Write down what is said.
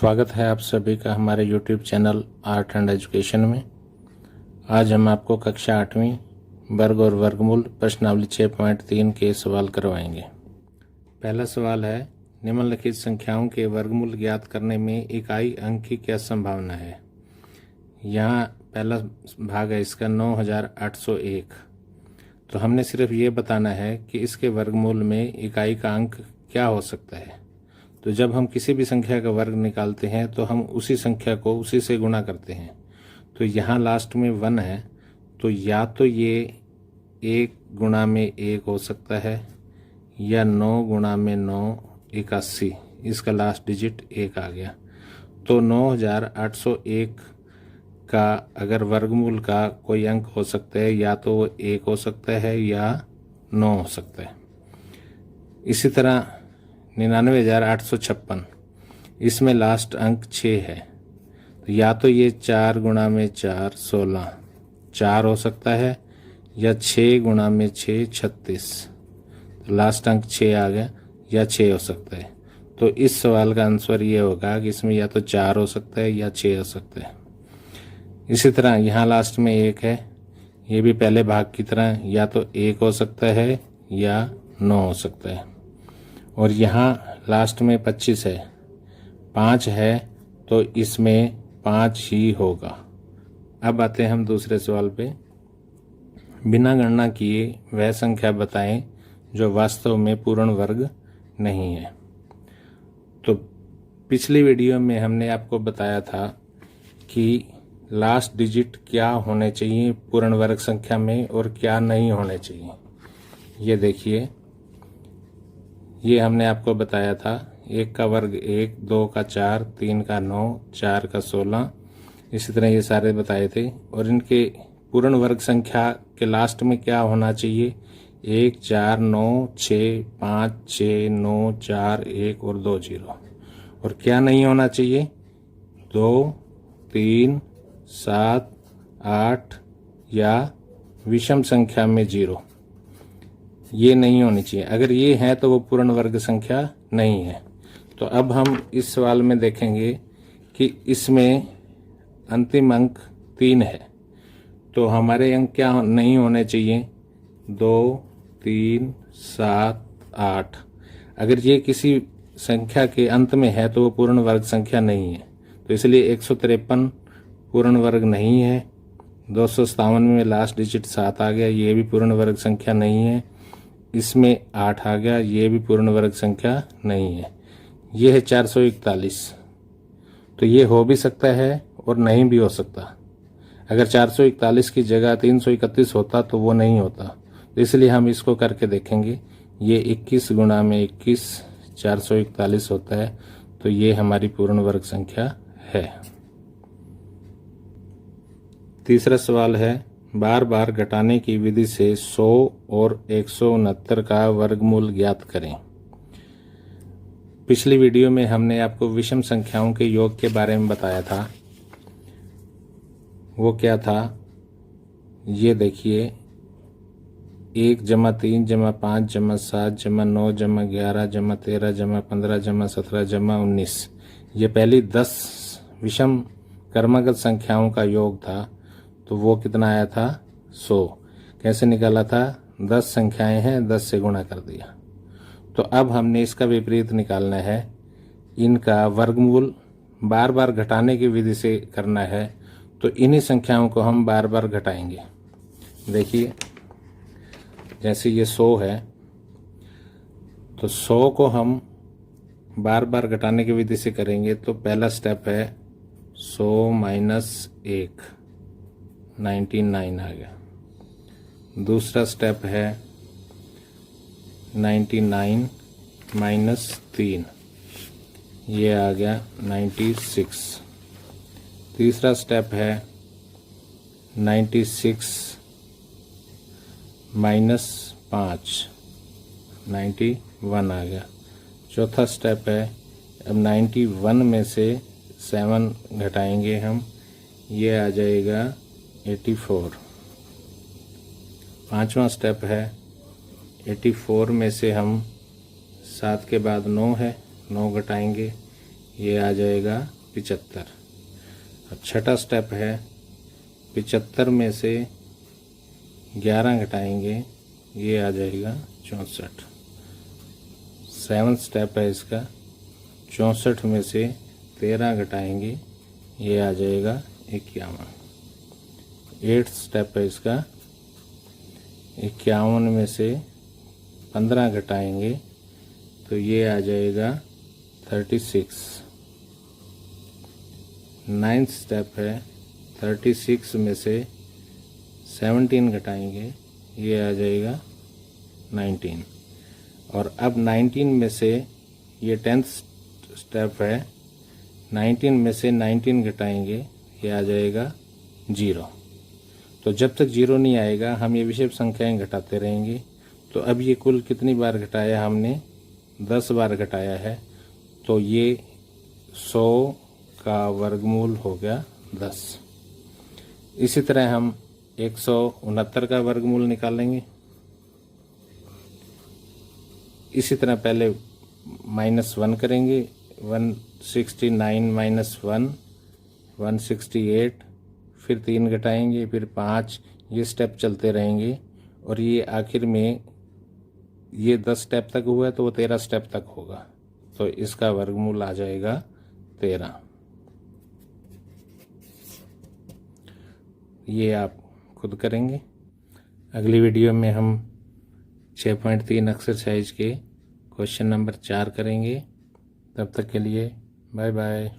स्वागत है आप सभी का हमारे YouTube channel art and education में। आज हम आपको कक्षा 8वीं वर्ग और वर्गमूल प्रश्नावली 6.3 के सवाल करवाएंगे। पहला सवाल है, निम्नलिखित संख्याओं के वर्गमूल ज्ञात करने में इकाई अंक की क्या संभावना है। यहाँ पहला भाग है इसका 9801। तो हमने सिर्फ ये बताना है कि इसके वर्गमूल में इकाई का अंक क्या हो सकता है। तो जब हम किसी भी संख्या का वर्ग निकालते हैं तो हम उसी संख्या को उसी से गुणा करते हैं। तो यहाँ लास्ट में 1 है, तो या तो ये 1 गुणा में 1 हो सकता है या 9 गुणा में 9 81, इसका लास्ट डिजिट 1 आ गया। तो 9801 का अगर वर्गमूल का कोई अंक हो सकता है या तो वो 1 हो सकता है या 9 हो सकता है। इसी तरह 99,856, इसमें लास्ट अंक 6 है, तो या तो ये 4 गुणा में 4 16 4 हो सकता है या 6 गुणा में 6 36, तो लास्ट अंक 6 आ गया या 6 हो सकता है। तो इस सवाल का आंसर ये होगा कि इसमें या तो 4 हो सकता है या 6 हो सकता है। इसी तरह यहाँ लास्ट में 1 है, ये भी पहले भाग की तरह या तो 1 हो सकता है या 9 हो सकता है। और यहाँ लास्ट में 25 है, 5 है, तो इसमें 5 ही होगा। अब आते हैं हम दूसरे सवाल पे। बिना गणना किए वह संख्या बताएं जो वास्तव में पूर्ण वर्ग नहीं है। तो पिछली वीडियो में हमने आपको बताया था कि लास्ट डिजिट क्या होने चाहिए पूर्ण वर्ग संख्या में और क्या नहीं होने चाहिए। ये देखिए, ये हमने आपको बताया था 1 का वर्ग 1, 2 का 4, 3 का 9, 4 का 16, इसी तरह ये सारे बताए थे। और इनके पूर्ण वर्ग संख्या के लास्ट में क्या होना चाहिए, 1 4 9 6 5 6 9 4 1 और 2 0। और क्या नहीं होना चाहिए, 2 3 7 8 या विषम संख्या में 0, ये नहीं होनी चाहिए। अगर ये है तो वो पूर्ण वर्ग संख्या नहीं है। तो अब हम इस सवाल में देखेंगे कि इसमें अंतिम अंक 3 है, तो हमारे अंक क्या नहीं होने चाहिए, 2 3 7 8। अगर ये किसी संख्या के अंत में है तो वो पूर्ण वर्ग संख्या नहीं है, तो इसलिए 153 पूर्ण वर्ग नहीं है। 257 में लास्ट डिजिट 7 आ गया, ये भी पूर्ण वर्ग संख्या नहीं है। इसमें 8 आ गया, ये भी पूर्ण वर्ग संख्या नहीं है। ये है 441, तो ये हो भी सकता है और नहीं भी हो सकता। अगर 441 की जगह 331 होता तो वो नहीं होता, तो इसलिए हम इसको करके देखेंगे। ये 21 गुणा में 21 441 होता है, तो ये हमारी पूर्ण वर्ग संख्या है। तीसरा सवाल है, बार बार घटाने की विधि से 100 और 169 का वर्गमूल ज्ञात करें। पिछली वीडियो में हमने आपको विषम संख्याओं के योग के बारे में बताया था। वो क्या था, ये देखिए, 1 + 3 + 5 + 7 + 9 + 11 + 13 + 15 + 17 + 19, ये पहली 10 विषम क्रमगत संख्याओं का योग था। तो वो कितना आया था, 100। कैसे निकाला था, 10 संख्याएं हैं, 10 से गुणा कर दिया। तो अब हमने इसका विपरीत निकालना है, इनका वर्गमूल बार बार घटाने की विधि से करना है। तो इन्हीं संख्याओं को हम बार बार घटाएंगे। देखिए, जैसे ये 100 है, तो 100 को हम बार बार घटाने की विधि से करेंगे। तो पहला स्टेप है 100 - 1, 99 आ गया। दूसरा स्टेप है 99 - 3, ये आ गया 96। तीसरा स्टेप है 96 - 5, 91 आ गया। चौथा स्टेप है, अब 91 में से 7 घटाएंगे हम, ये आ जाएगा 84। पांचवा स्टेप है 84 में से हम 7 के बाद 9 है, 9 घटाएंगे, ये आ जाएगा 75। अब छठा स्टेप है 75 में से 11 घटाएंगे, ये आ जाएगा 64। 7th स्टेप है इसका 64 में से 13 घटाएंगे, ये आ जाएगा 51। 8th स्टेप है इसका 51 में से 15 घटाएंगे तो ये आ जाएगा 36। 9th स्टेप है 36 में से 17 घटाएंगे, ये आ जाएगा 19। और अब 19 में से ये 10th स्टेप है 19 में से 19 घटाएंगे, ये आ जाएगा 0। तो जब तक 0 नहीं आएगा हम ये विषम संख्याएं घटाते रहेंगे। तो अब ये कुल कितनी बार घटाया हमने? 10 बार घटाया है। तो ये 100 का वर्गमूल हो गया 10। इसी तरह हम 169 का वर्गमूल निकालेंगे। इसी तरह पहले -1 करेंगे, 169 -1 168, फिर 3 घटाएंगे, फिर 5, ये स्टेप चलते रहेंगे और ये आखिर में ये 10 स्टेप तक हुआ है तो वो 13 स्टेप तक होगा। तो इसका वर्गमूल आ जाएगा 13। ये आप खुद करेंगे। अगली वीडियो में हम 6.3 एक्सरसाइज के क्वेश्चन नंबर 4 करेंगे। तब तक के लिए बाय बाय।